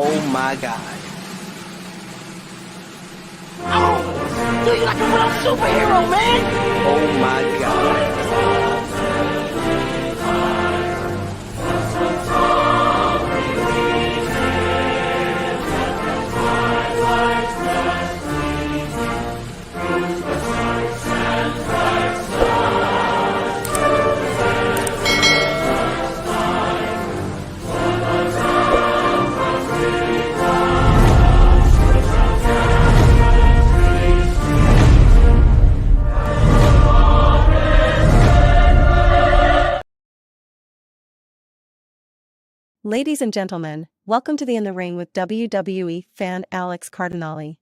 Oh my God. Oh, dude, you're like a real superhero, man! Oh my God. Ladies and gentlemen, welcome to the In the Ring with WWE Fan Alex Cardinale.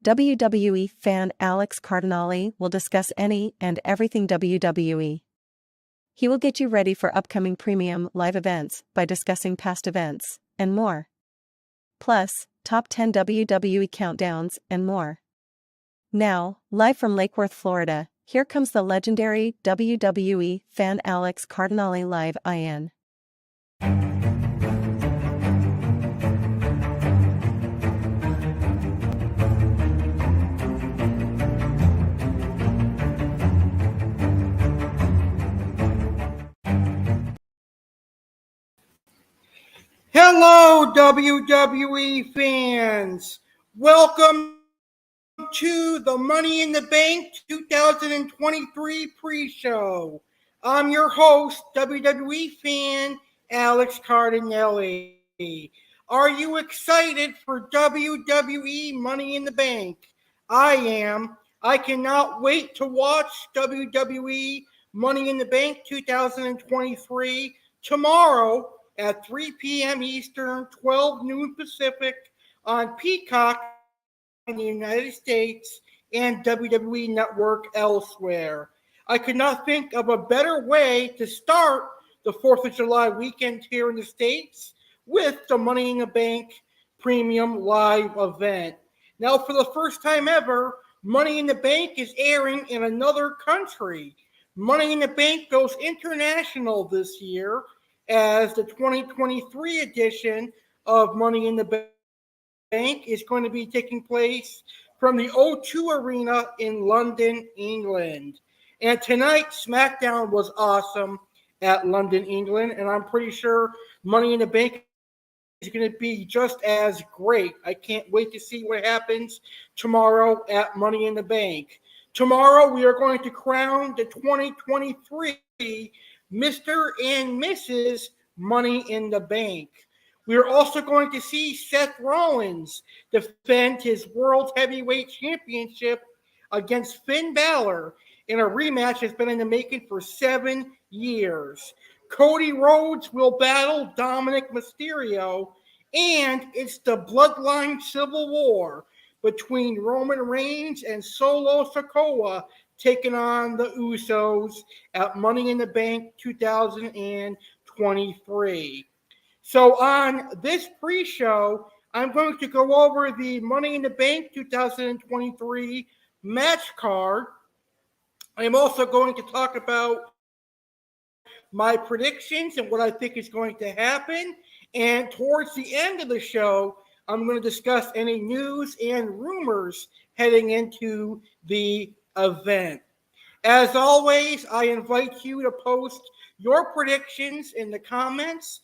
WWE Fan Alex Cardinale will discuss any and everything WWE. He will get you ready for upcoming premium live events by discussing past events, and more. Plus, top 10 WWE countdowns and more. Now, live from Lake Worth, Florida, here comes the legendary WWE Fan Alex Cardinale live IN. Hello, WWE fans. Welcome to the Money in the Bank 2023 pre-show. I'm your host, WWE Fan Alex Cardinale. Are you excited for WWE Money in the Bank? I am. I cannot wait to watch WWE Money in the Bank 2023 tomorrow at 3 p.m. Eastern, 12 noon Pacific on Peacock in the United States and WWE Network elsewhere. I could not think of a better way to start the 4th of July weekend here in the States with the Money in the Bank Premium Live event. Now, for the first time ever, Money in the Bank is airing in another country. Money in the Bank goes international this year, as the 2023 edition of Money in the Bank is going to be taking place from the O2 Arena in London, England. And tonight, SmackDown was awesome at London, England, and I'm pretty sure Money in the Bank is going to be just as great. I can't wait to see what happens tomorrow at Money in the Bank. Tomorrow, we are going to crown the 2023 Mr. and Mrs. Money in the Bank. We are also going to see Seth Rollins defend his World Heavyweight Championship against Finn Balor in a rematch that's been in the making for 7 years. Cody Rhodes will battle Dominik Mysterio, and it's the Bloodline Civil War between Roman Reigns and Solo Sokoa taking on the Usos at Money in the Bank 2023. So on this pre-show, I'm going to go over the Money in the Bank 2023 match card. I'm also going to talk about my predictions and what I think is going to happen. And towards the end of the show, I'm going to discuss any news and rumors heading into the event. As always, I invite you to post your predictions in the comments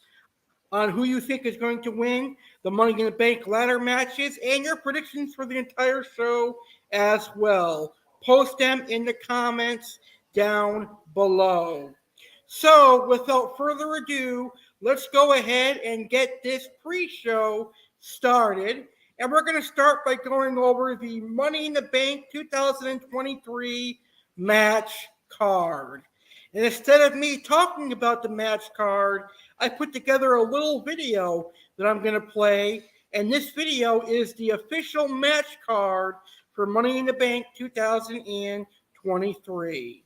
on who you think is going to win the Money in the Bank ladder matches and your predictions for the entire show as well. Post them in the comments down below. So, without further ado, let's go ahead and get this pre-show started. And we're going to start by going over the Money in the Bank 2023 match card. And instead of me talking about the match card, I put together a little video that I'm going to play. And this video is the official match card for Money in the Bank 2023.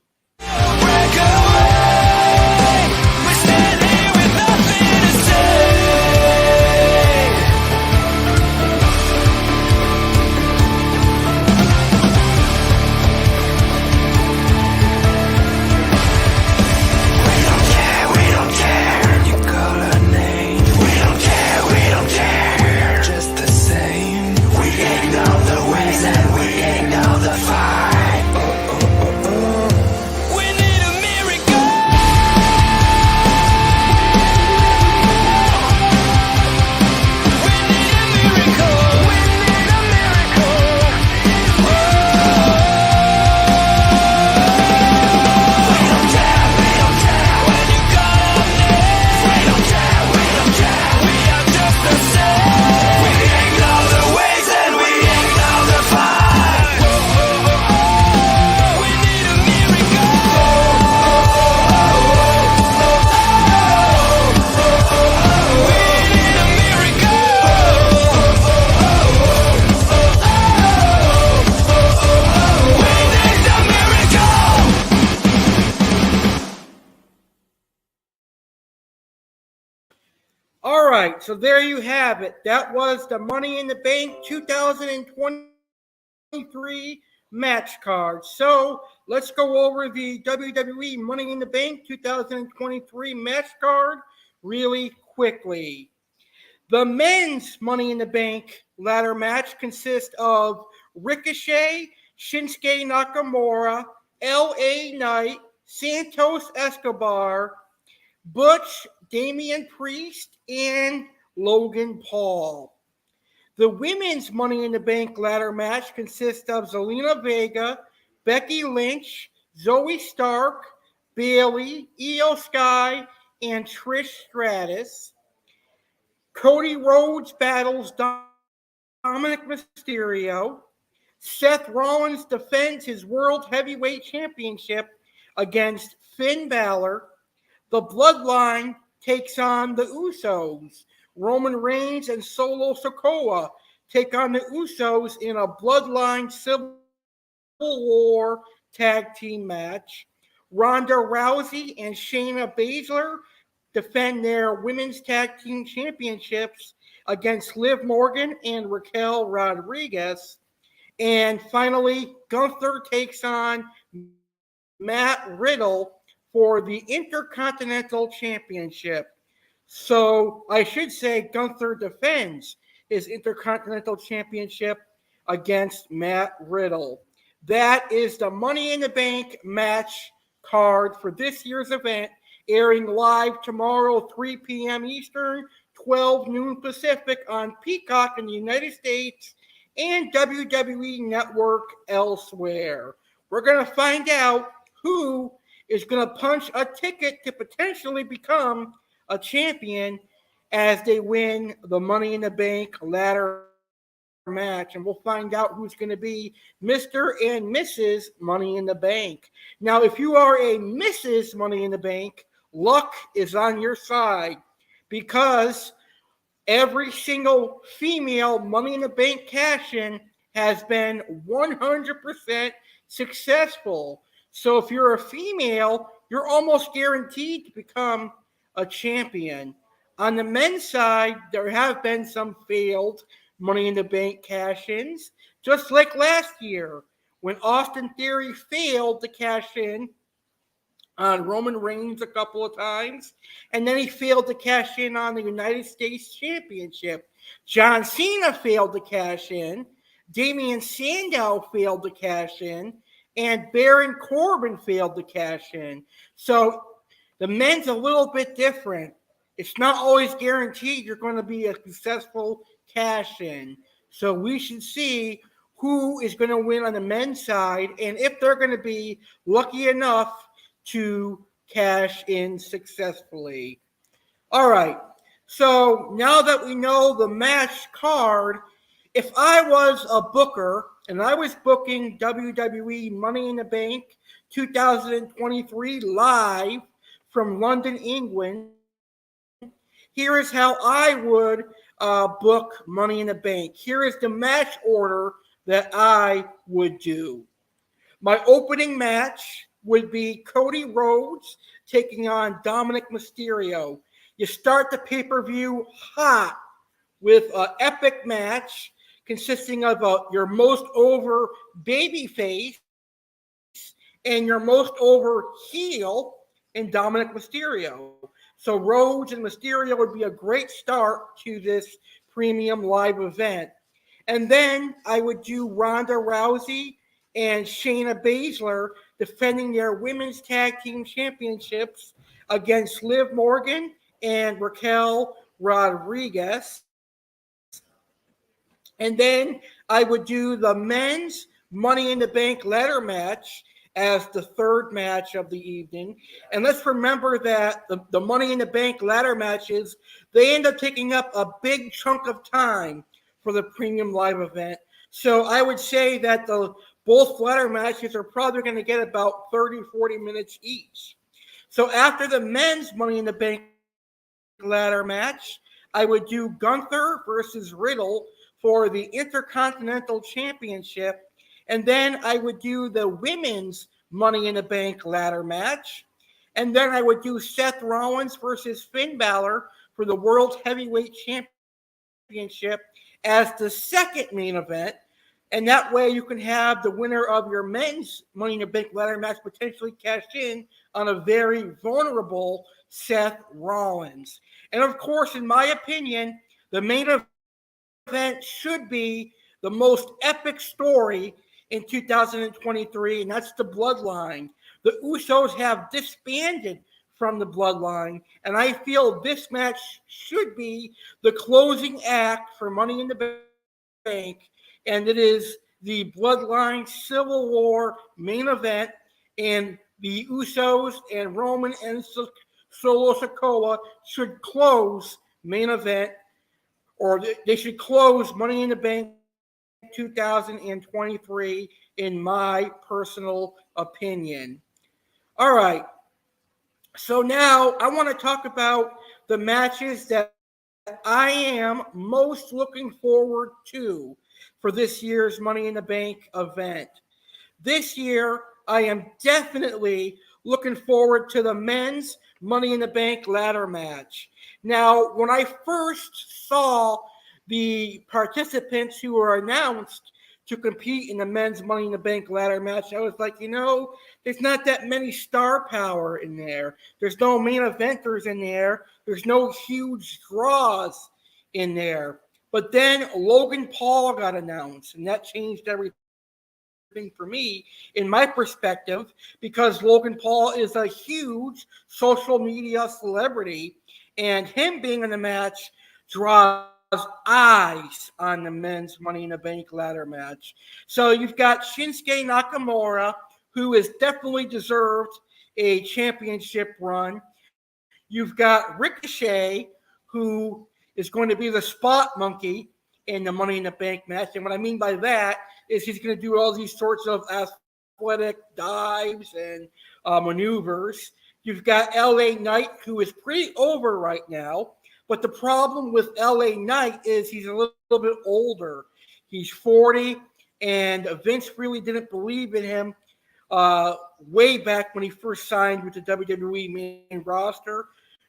We don't care. right, so there you have it. That was the Money in the Bank 2023 match card. So let's go over the WWE Money in the Bank 2023 match card really quickly. The men's Money in the Bank ladder match consists of Ricochet, Shinsuke Nakamura, L.A. Knight, Santos Escobar, Butch, Damian Priest, and Logan Paul. The women's Money in the Bank ladder match consists of Zelina Vega, Becky Lynch, Zoe Stark, Bayley, Io Sky, and Trish Stratus. Cody Rhodes battles Dominik Mysterio. Seth Rollins defends his World Heavyweight Championship against Finn Balor. The Bloodline takes on the Usos. Roman Reigns and Solo Sokoa take on the Usos in a Bloodline Civil War tag team match. Ronda Rousey and Shayna Baszler defend their women's tag team championships against Liv Morgan and Raquel Rodriguez. And finally, Gunther takes on Matt Riddle for the Intercontinental Championship. So I should say Gunther defends his Intercontinental Championship against Matt Riddle. That is the Money in the Bank match card for this year's event, airing live tomorrow, 3 p.m. Eastern, 12 noon Pacific on Peacock in the United States and WWE Network elsewhere. We're going to find out who is going to punch a ticket to potentially become a champion as they win the Money in the Bank ladder match, and we'll find out who's going to be Mr. and Mrs. Money in the Bank. Now, if you are a Mrs. Money in the Bank, luck is on your side because every single female Money in the Bank cash-in has been 100% successful. So if you're a female, you're almost guaranteed to become a champion. On the men's side, there have been some failed Money in the Bank cash-ins, just like last year when Austin Theory failed to cash in on Roman Reigns a couple of times, and then he failed to cash in on the United States Championship. John Cena failed to cash in, Damian Sandow failed to cash in, and Baron Corbin failed to cash in. So the men's a little bit different. It's not always guaranteed you're going to be a successful cash-in. So we should see who is going to win on the men's side and if they're going to be lucky enough to cash in successfully. All right. So now that we know the match card, if I was a booker and I was booking WWE Money in the Bank 2023 live from London, England, here is how I would book Money in the Bank. Here is the match order that I would do. My opening match would be Cody Rhodes taking on Dominik Mysterio. You start the pay-per-view hot with an epic match consisting of your most over babyface and your most over heel in Dominik Mysterio. So Rhodes and Mysterio would be a great start to this premium live event. And then I would do Ronda Rousey and Shayna Baszler defending their women's tag team championships against Liv Morgan and Raquel Rodriguez. And then I would do the men's Money in the Bank ladder match as the third match of the evening. And let's remember that the Money in the Bank ladder matches, they end up taking up a big chunk of time for the premium live event. So I would say that both ladder matches are probably going to get about 30, 40 minutes each. So after the men's Money in the Bank ladder match, I would do Gunther versus Riddle for the Intercontinental Championship. And then I would do the women's Money in the Bank ladder match. And then I would do Seth Rollins versus Finn Balor for the World Heavyweight Championship as the second main event. And that way you can have the winner of your men's Money in the Bank ladder match potentially cash in on a very vulnerable Seth Rollins. And of course, in my opinion, the main event should be the most epic story in 2023, and that's the Bloodline. The Usos have disbanded from the Bloodline, and I feel this match should be the closing act for Money in the Bank, and it is the Bloodline Civil War main event, and the Usos and Roman and Solo Sokoa should close main event, or they should close Money in the Bank 2023, in my personal opinion. All right. So now I want to talk about the matches that I am most looking forward to for this year's Money in the Bank event. This year, I am definitely looking forward to the men's Money in the Bank ladder match. Now, when I first saw the participants who were announced to compete in the men's Money in the Bank ladder match, I was like, there's not that many star power in there. There's no main eventers in there. There's no huge draws in there. But then Logan Paul got announced, and that changed everything for me, in my perspective, because Logan Paul is a huge social media celebrity, and him being in the match draws eyes on the men's Money in the Bank ladder match. So you've got Shinsuke Nakamura, who has definitely deserved a championship run. You've got Ricochet, who is going to be the spot monkey in the Money in the Bank match. And what I mean by that is he's going to do all these sorts of athletic dives and maneuvers. You've got LA Knight, who is pretty over right now. But the problem with LA Knight is he's a little bit older. He's 40, and Vince really didn't believe in him way back when he first signed with the WWE main roster.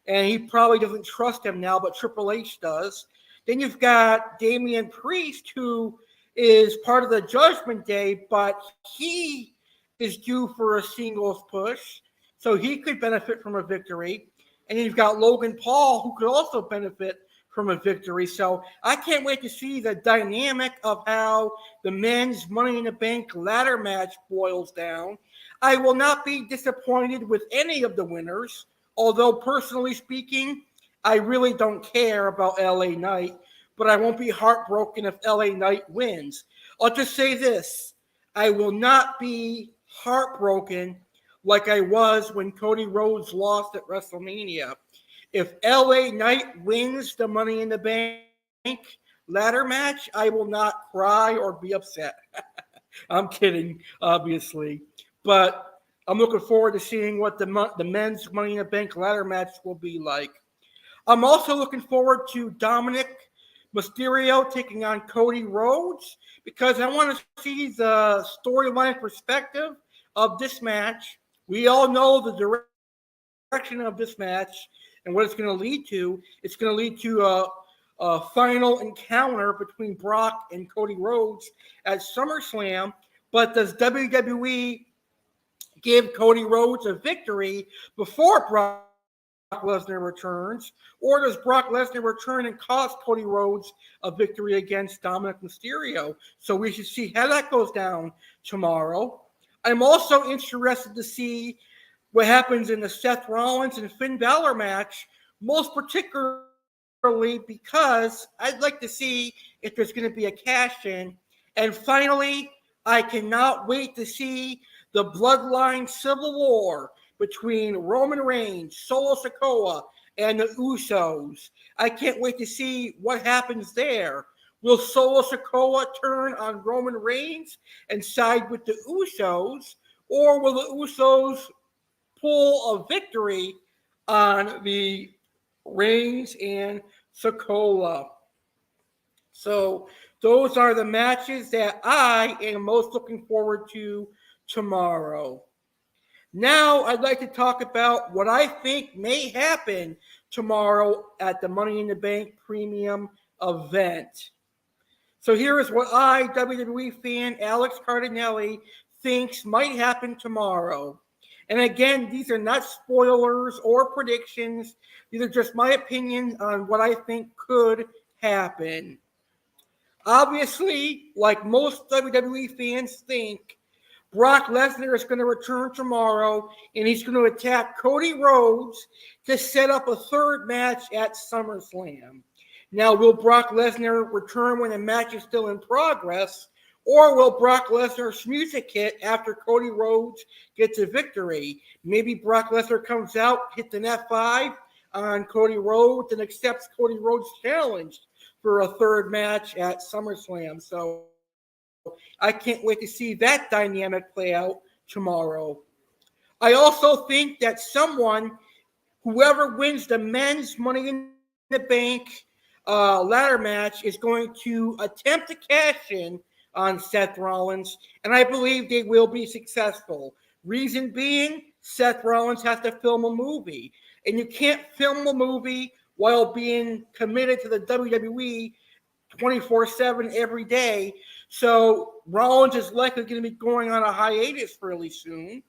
And he probably doesn't trust him now, but Triple H does. Then you've got Damian Priest, who is part of the Judgment Day, but he is due for a singles push, so he could benefit from a victory. And then you've got Logan Paul, who could also benefit from a victory. So I can't wait to see the dynamic of how the men's Money in the Bank ladder match boils down. I will not be disappointed with any of the winners, although personally speaking, I really don't care about LA Knight, but I won't be heartbroken if LA Knight wins. I'll just say this. I will not be heartbroken like I was when Cody Rhodes lost at WrestleMania. If LA Knight wins the Money in the Bank ladder match, I will not cry or be upset. I'm kidding, obviously. But I'm looking forward to seeing what the men's Money in the Bank ladder match will be like. I'm also looking forward to Dominik Mysterio taking on Cody Rhodes, because I want to see the storyline perspective of this match. We all know the direction of this match and what it's going to lead to. It's going to lead to a final encounter between Brock and Cody Rhodes at SummerSlam. But does WWE give Cody Rhodes a victory before Brock Lesnar returns, or does Brock Lesnar return and cost Cody Rhodes a victory against Dominik Mysterio? So we should see how that goes down tomorrow. I'm also interested to see what happens in the Seth Rollins and Finn Balor match, most particularly because I'd like to see if there's going to be a cash-in. And finally, I cannot wait to see the Bloodline Civil War between Roman Reigns, Solo Sokoa, and the Usos. I can't wait to see what happens there. Will Solo Sokoa turn on Roman Reigns and side with the Usos, or will the Usos pull a victory on the Reigns and Sokoa? So those are the matches that I am most looking forward to tomorrow. Now I'd like to talk about what I think may happen tomorrow at the Money in the Bank Premium event. So here is what I, WWE fan Alex Cardinale, thinks might happen tomorrow. And again, these are not spoilers or predictions. These are just my opinions on what I think could happen. Obviously, like most WWE fans think, Brock Lesnar is going to return tomorrow, and he's going to attack Cody Rhodes to set up a third match at SummerSlam. Now, will Brock Lesnar return when the match is still in progress, or will Brock Lesnar's music hit after Cody Rhodes gets a victory? Maybe Brock Lesnar comes out, hits an F5 on Cody Rhodes, and accepts Cody Rhodes' challenge for a third match at SummerSlam. So I can't wait to see that dynamic play out tomorrow. I also think that whoever wins the men's Money in the Bank ladder match, is going to attempt to cash in on Seth Rollins, and I believe they will be successful. Reason being, Seth Rollins has to film a movie, and you can't film a movie while being committed to the WWE 24/7 every day. So Rollins is likely going to be going on a hiatus fairly soon.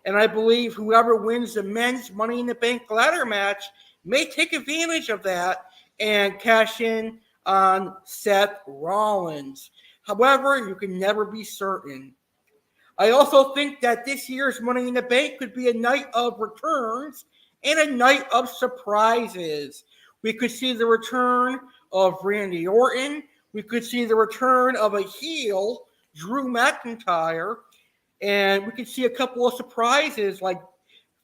And I believe whoever wins the men's Money in the Bank ladder match may take advantage of that and cash in on Seth Rollins. However, you can never be certain. I also think that this year's Money in the Bank could be a night of returns and a night of surprises. We could see the return of Randy Orton. We could see the return of a heel, Drew McIntyre. And we could see a couple of surprises like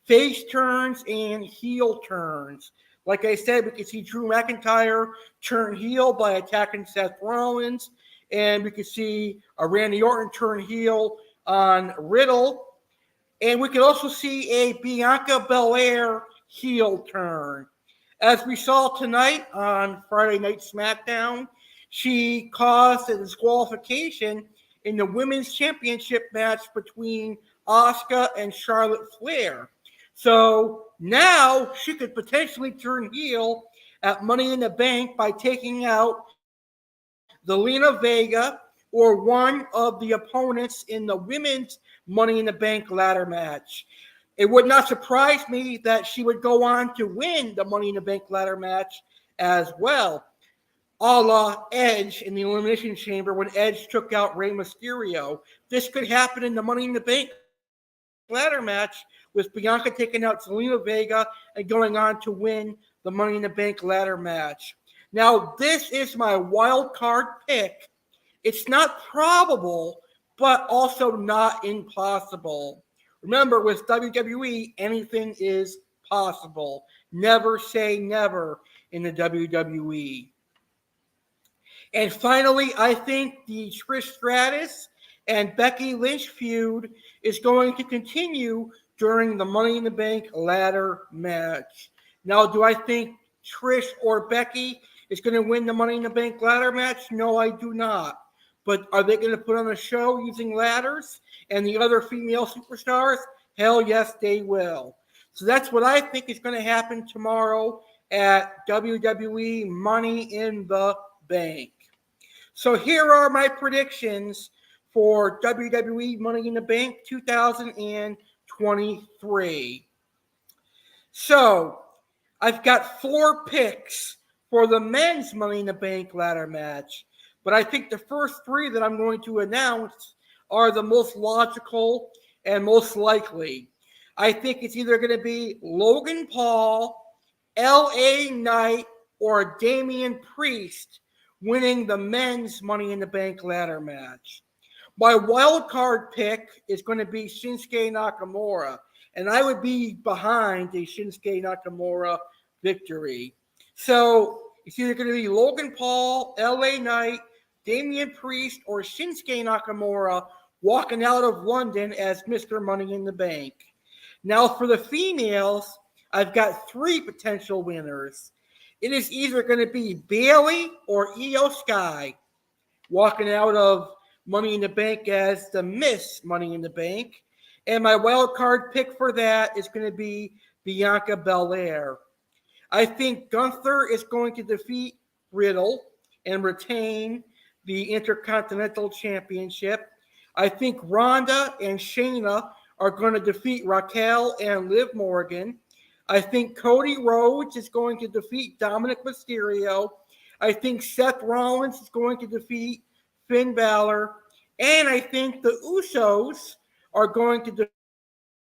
face turns and heel turns. Like I said, we could see Drew McIntyre turn heel by attacking Seth Rollins. And we could see a Randy Orton turn heel on Riddle. And we could also see a Bianca Belair heel turn. As we saw tonight on Friday Night SmackDown, she caused a disqualification in the Women's Championship match between Asuka and Charlotte Flair. So now she could potentially turn heel at Money in the Bank by taking out Zelina Vega or one of the opponents in the Women's Money in the Bank ladder match. It would not surprise me that she would go on to win the Money in the Bank ladder match as well, a la Edge in the Elimination Chamber when Edge took out Rey Mysterio. This could happen in the Money in the Bank ladder match with Bianca taking out Zelina Vega and going on to win the Money in the Bank ladder match. Now, this is my wild card pick. It's not probable, but also not impossible. Remember, with WWE, anything is possible. Never say never in the WWE. And finally, I think the Trish Stratus and Becky Lynch feud is going to continue during the Money in the Bank ladder match. Now, do I think Trish or Becky is going to win the Money in the Bank ladder match? No, I do not. But are they going to put on a show using ladders and the other female superstars? Hell yes, they will. So that's what I think is going to happen tomorrow at WWE Money in the Bank. So here are my predictions for WWE Money in the Bank 2023. So I've got 4 picks for the men's Money in the Bank ladder match. But I think the first 3 that I'm going to announce are the most logical and most likely. I think it's either going to be Logan Paul, LA Knight, or Damian Priest winning the men's Money in the Bank ladder match. My wild card pick is going to be Shinsuke Nakamura, and I would be behind a Shinsuke Nakamura victory. So it's either going to be Logan Paul, LA Knight, Damian Priest, or Shinsuke Nakamura walking out of London as Mr. Money in the Bank. Now for the females, I've got 3 potential winners. It is either going to be Bayley or Io Sky walking out of Money in the Bank as the Miss Money in the Bank. And my wild card pick for that is going to be Bianca Belair. I think Gunther is going to defeat Riddle and retain the Intercontinental Championship. I think Ronda and Shayna are going to defeat Raquel and Liv Morgan. I think Cody Rhodes is going to defeat Dominik Mysterio. I think Seth Rollins is going to defeat Finn Balor. And I think the Usos are going to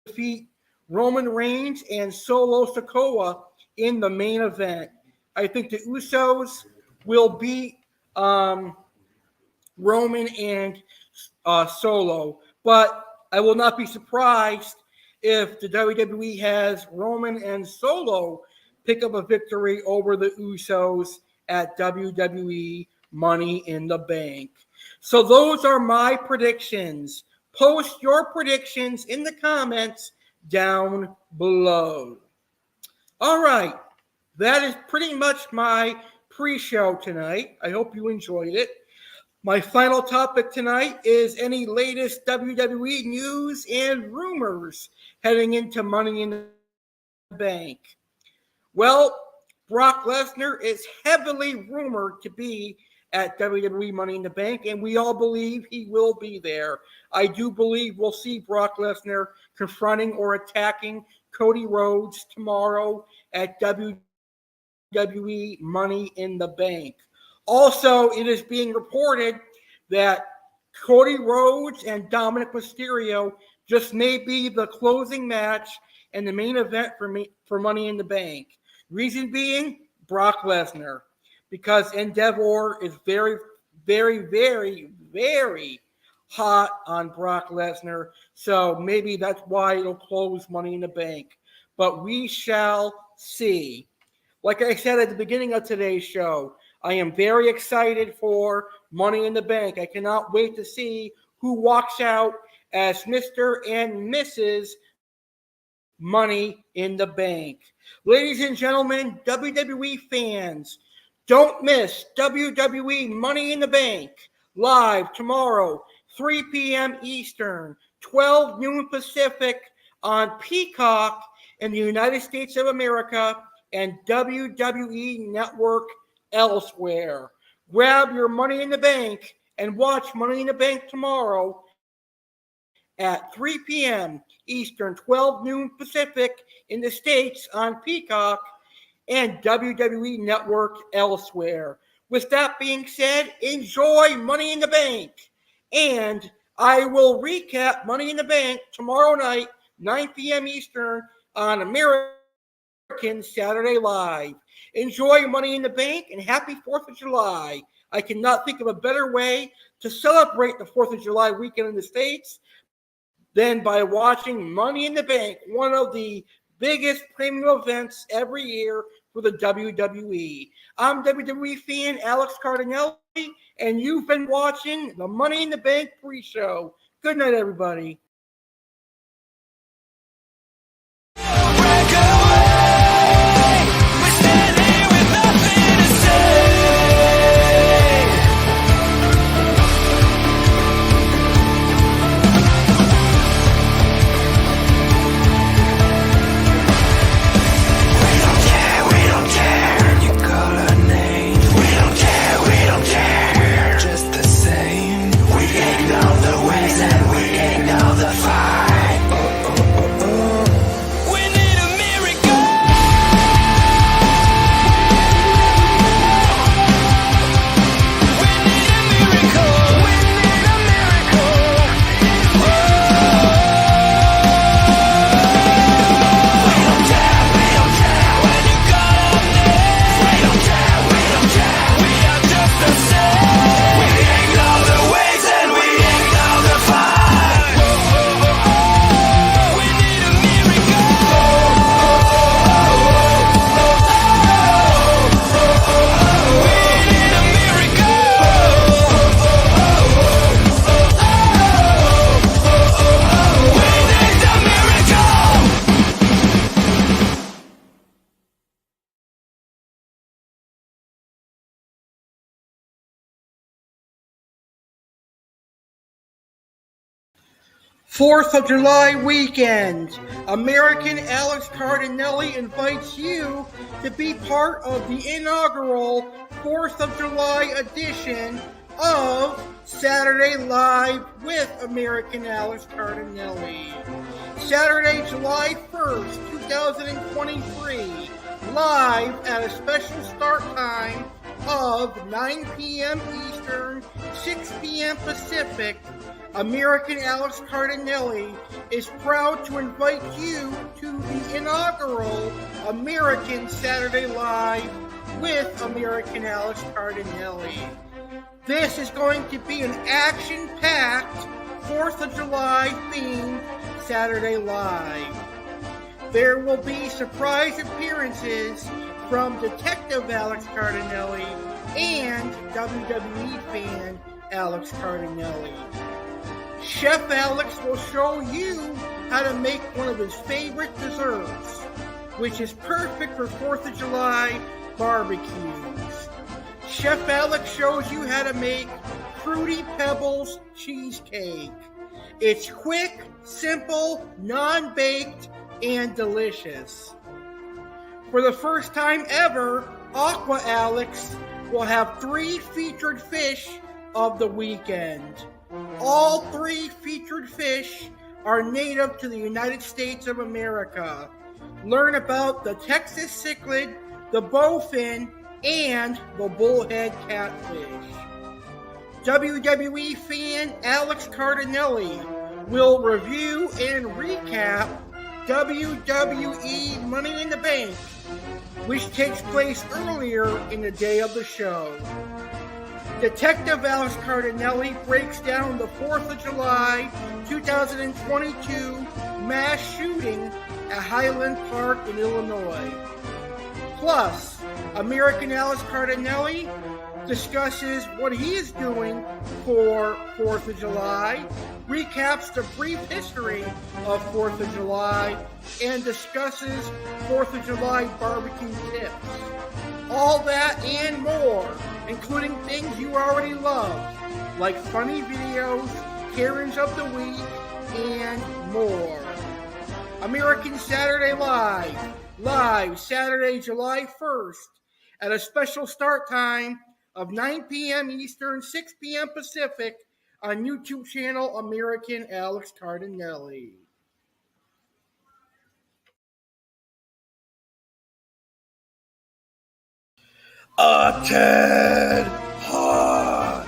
defeat Roman Reigns and Solo Sokoa in the main event. I think the Usos will beat Roman and Solo. But I will not be surprised if the WWE has Roman and Solo pick up a victory over the Usos at WWE Money in the Bank. So those are my predictions. Post your predictions in the comments down below. All right, that is pretty much my pre-show tonight. I hope you enjoyed it. My final topic tonight is any latest WWE news and rumors heading into Money in the Bank. Well, Brock Lesnar is heavily rumored to be at WWE Money in the Bank, and we all believe he will be there. I do believe we'll see Brock Lesnar confronting or attacking Cody Rhodes tomorrow at WWE Money in the Bank. Also, it is being reported that Cody Rhodes and Dominik Mysterio just may be the closing match and the main event for Money in the Bank. Reason being, Brock Lesnar. Because Endeavor is very, very, very, very hot on Brock Lesnar. So maybe that's why it'll close Money in the Bank. But we shall see. Like I said at the beginning of today's show, I am very excited for Money in the Bank. I cannot wait to see who walks out as Mr. and Mrs. Money in the Bank. Ladies and gentlemen, WWE fans, don't miss WWE Money in the Bank live tomorrow, 3 p.m. Eastern, 12 noon Pacific on Peacock in the United States of America and WWE Network elsewhere. Grab your Money in the Bank and watch Money in the Bank tomorrow at 3 p.m. Eastern, 12 noon Pacific in the States on Peacock and WWE Network elsewhere. With that being said, enjoy Money in the Bank. And I will recap Money in the Bank tomorrow night, 9 p.m. Eastern on American Saturday Live. Enjoy Money in the Bank and happy 4th of July. I cannot think of a better way to celebrate the 4th of July weekend in the States than by watching Money in the Bank, one of the biggest premium events every year for the WWE. I'm WWE Fan Alex Cardinale, and you've been watching the Money in the Bank pre-show. Good night, everybody. Just the same, we ain't know the ways and we ain't know the 4th of July weekend. American Alex Cardinale invites you to be part of the inaugural 4th of July edition of Saturday Live with American Alex Cardinale. Saturday, July 1st, 2023, live at a special start time of 9 p.m. Eastern, 6 p.m. Pacific. American Alex Cardinale is proud to invite you to the inaugural American Saturday Live with American Alex Cardinale. This is going to be an action-packed 4th of July themed Saturday Live. There will be surprise appearances from Detective Alex Cardinale and WWE Fan Alex Cardinale. Chef Alex will show you how to make one of his favorite desserts, which is perfect for 4th of July barbecues. Chef Alex shows you how to make Fruity Pebbles cheesecake. It's quick, simple, non-baked, and delicious. For the first time ever, Aqua Alex will have 3 featured fish of the weekend. All 3 featured fish are native to the United States of America. Learn about the Texas cichlid, the bowfin, and the bullhead catfish. WWE Fan Alex Cardinale will review and recap WWE Money in the Bank, which takes place earlier in the day of the show. Detective Alex Cardinale breaks down the 4th of July 2022 mass shooting at Highland Park in Illinois. Plus, American Alex Cardinale discusses what he is doing for 4th of July, recaps the brief history of 4th of July, and discusses 4th of July barbecue tips. All that and more, including things you already love, like funny videos, Karens of the Week, and more. American Saturday Live Saturday, July 1st, at a special start time of 9 p.m. Eastern, 6 p.m. Pacific, on YouTube channel American Alex Cardinale. Ted Hart!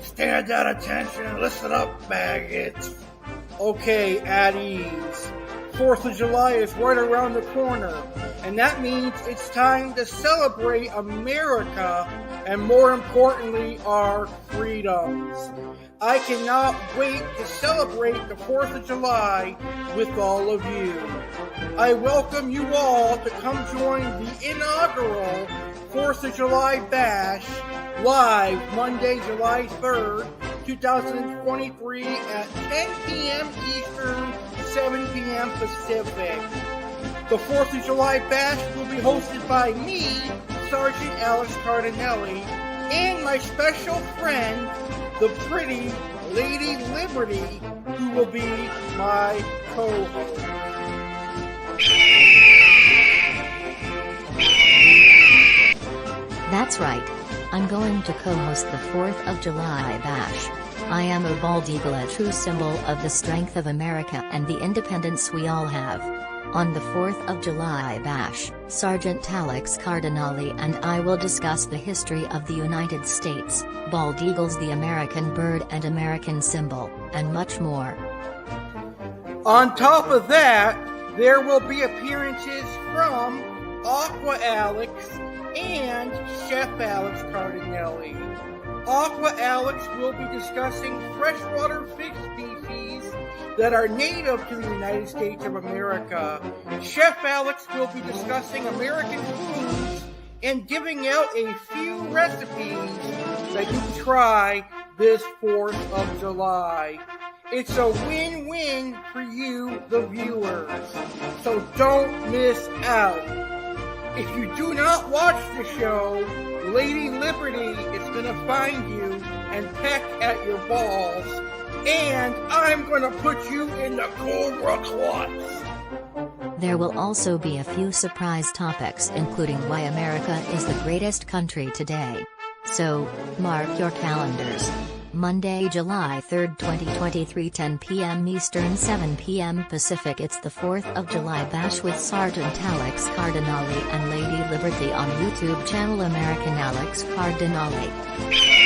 Stand at attention, listen up, maggots. Okay, at ease. 4th of July is right around the corner, and that means it's time to celebrate America and, more importantly, our freedoms. I cannot wait to celebrate the 4th of July with all of you. I welcome you all to come join the inaugural 4th of July Bash live Monday, July 3rd, 2023 at 10 p.m. Eastern, 7 p.m. Pacific. The 4th of July Bash will be hosted by me, Sergeant Alex Cardinale, and my special friend, the pretty Lady Liberty, who will be my co-host. That's right. I'm going to co-host the 4th of July Bash. I am a bald eagle, a true symbol of the strength of America and the independence we all have. On the 4th of July Bash, Sergeant Alex Cardinale and I will discuss the history of the United States, bald eagles, the American bird and American symbol, and much more. On top of that, there will be appearances from Aqua Alex and Chef Alex Cardinale. Aqua Alex will be discussing freshwater fish species that are native to the United States of America. Chef Alex will be discussing American foods and giving out a few recipes that you can try this 4th of July. It's a win-win for you, the viewers, so don't miss out. If you do not watch the show, Lady Liberty is going to find you and peck at your balls. And I'm gonna put you in the Cobra Clutch. There will also be a few surprise topics, including why America is the greatest country today. So, mark your calendars. Monday, July 3rd, 2023, 10 p.m. Eastern, 7 p.m. Pacific. It's the 4th of July Bash with Sergeant Alex Cardinale and Lady Liberty on YouTube channel American Alex Cardinale.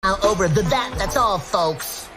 Now over that's all, folks.